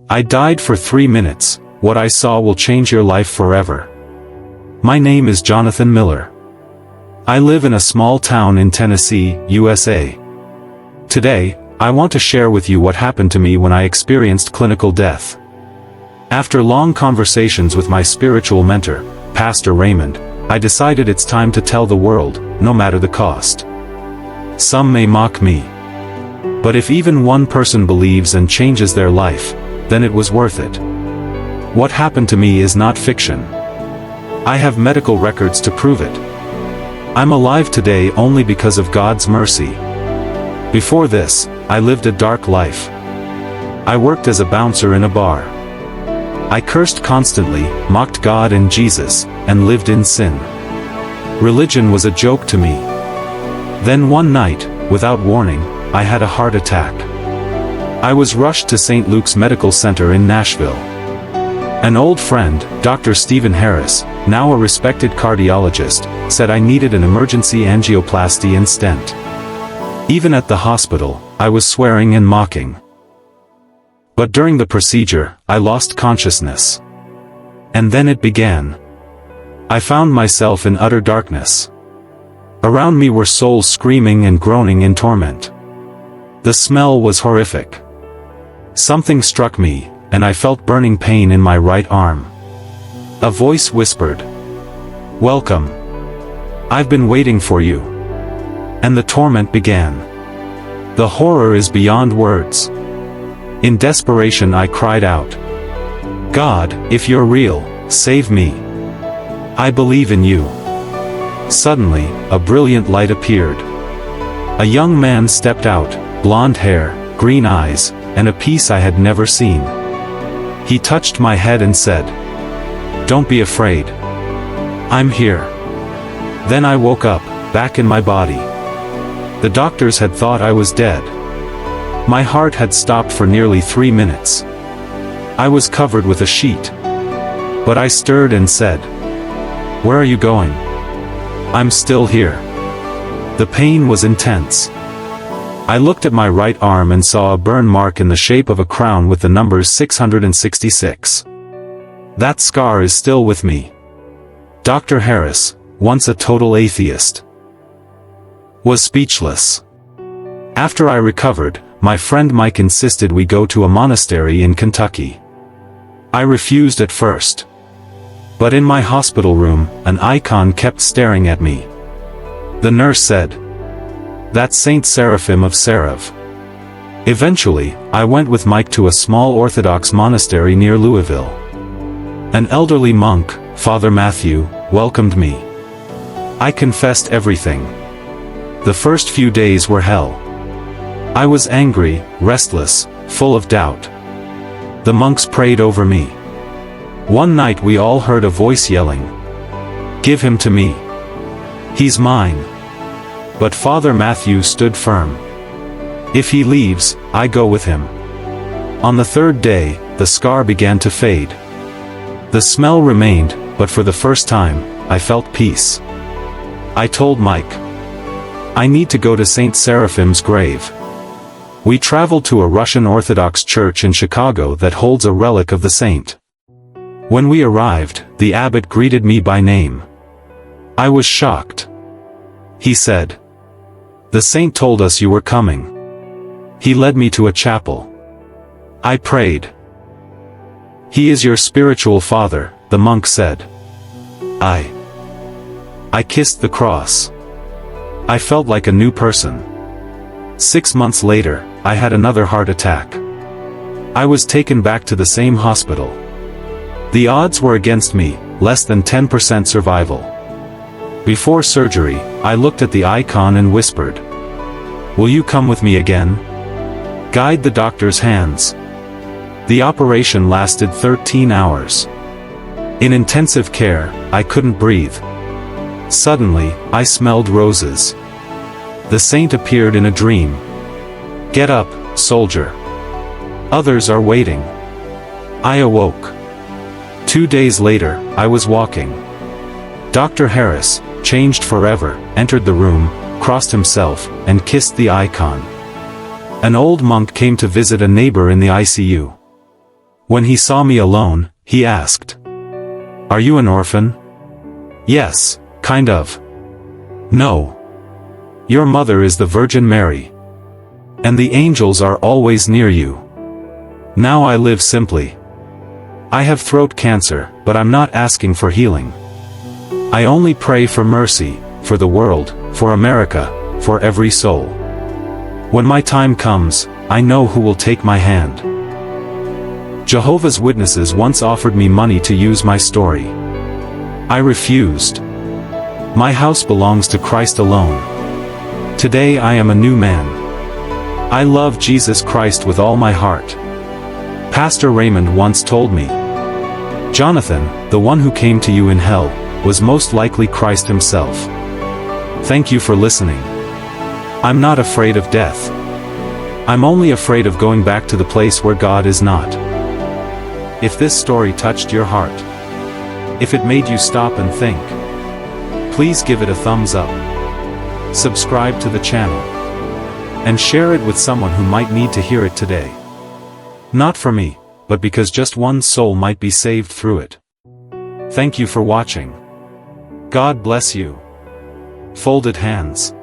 I died for 3 minutes. What I saw will change your life forever. My name is Jonathan Miller. I live in a small town in Tennessee, USA. Today, I want to share with you what happened to me when I experienced clinical death. After long conversations with my spiritual mentor, Pastor Raymond, I decided it's time to tell the world, no matter the cost. Some may mock me. But if even one person believes and changes their life, then it was worth it. What happened to me is not fiction. I have medical records to prove it. I'm alive today only because of God's mercy. Before this, I lived a dark life. I worked as a bouncer in a bar. I cursed constantly, mocked God and Jesus, and lived in sin. Religion was a joke to me. Then one night, without warning, I had a heart attack. I was rushed to St. Luke's Medical Center in Nashville. An old friend, Dr. Stephen Harris, now a respected cardiologist, said I needed an emergency angioplasty and stent. Even at the hospital, I was swearing and mocking. But during the procedure, I lost consciousness. And then it began. I found myself in utter darkness. Around me were souls screaming and groaning in torment. The smell was horrific. Something struck me, and I felt burning pain in my right arm. A voice whispered, "Welcome. I've been waiting for you." And the torment began. The horror is beyond words. In desperation I cried out, "God, if you're real, save me. I believe in you." Suddenly, a brilliant light appeared. A young man stepped out, blonde hair, green eyes, and a peace I had never seen. He touched my head and said, "Don't be afraid. I'm here." Then I woke up, back in my body. The doctors had thought I was dead. My heart had stopped for nearly 3 minutes. I was covered with a sheet. But I stirred and said, "Where are you going?" "I'm still here." The pain was intense. I looked at my right arm and saw a burn mark in the shape of a crown with the numbers 666. That scar is still with me. Dr. Harris, once a total atheist, was speechless. After I recovered, my friend Mike insisted we go to a monastery in Kentucky. I refused at first. But in my hospital room, an icon kept staring at me. The nurse said, "That's Saint Seraphim of Sarav." Eventually, I went with Mike to a small Orthodox monastery near Louisville. An elderly monk, Father Matthew, welcomed me. I confessed everything. The first few days were hell. I was angry, restless, full of doubt. The monks prayed over me. One night we all heard a voice yelling, "Give him to me. He's mine." But Father Matthew stood firm. "If he leaves, I go with him." On the third day, the scar began to fade. The smell remained, but for the first time, I felt peace. I told Mike, "I need to go to Saint Seraphim's grave." We traveled to a Russian Orthodox church in Chicago that holds a relic of the saint. When we arrived, the abbot greeted me by name. I was shocked. He said, "The saint told us you were coming." He led me to a chapel. I prayed. "He is your spiritual father," the monk said. I kissed the cross. I felt like a new person. 6 months later, I had another heart attack. I was taken back to the same hospital. The odds were against me, less than 10% survival. Before surgery, I looked at the icon and whispered, "Will you come with me again? Guide the doctor's hands." The operation lasted 13 hours. In intensive care, I couldn't breathe. Suddenly, I smelled roses. The saint appeared in a dream. "Get up, soldier. Others are waiting." I awoke. 2 days later, I was walking. Dr. Harris, changed forever, entered the room, crossed himself, and kissed the icon. An old monk came to visit a neighbor in the ICU. When he saw me alone, he asked, "Are you an orphan?" "Yes, kind of." "No. Your mother is the Virgin Mary. And the angels are always near you. Now I live simply. I have throat cancer, but I'm not asking for healing. I only pray for mercy, for the world, for America, for every soul. When my time comes, I know who will take my hand." Jehovah's Witnesses once offered me money to use my story. I refused. My house belongs to Christ alone. Today I am a new man. I love Jesus Christ with all my heart. Pastor Raymond once told me, "Jonathan, the one who came to you in hell, was most likely Christ himself." Thank you for listening. I'm not afraid of death. I'm only afraid of going back to the place where God is not. If this story touched your heart, if it made you stop and think, please give it a thumbs up. Subscribe to the channel. And share it with someone who might need to hear it today. Not for me, but because just one soul might be saved through it. Thank you for watching. God bless you. Folded hands.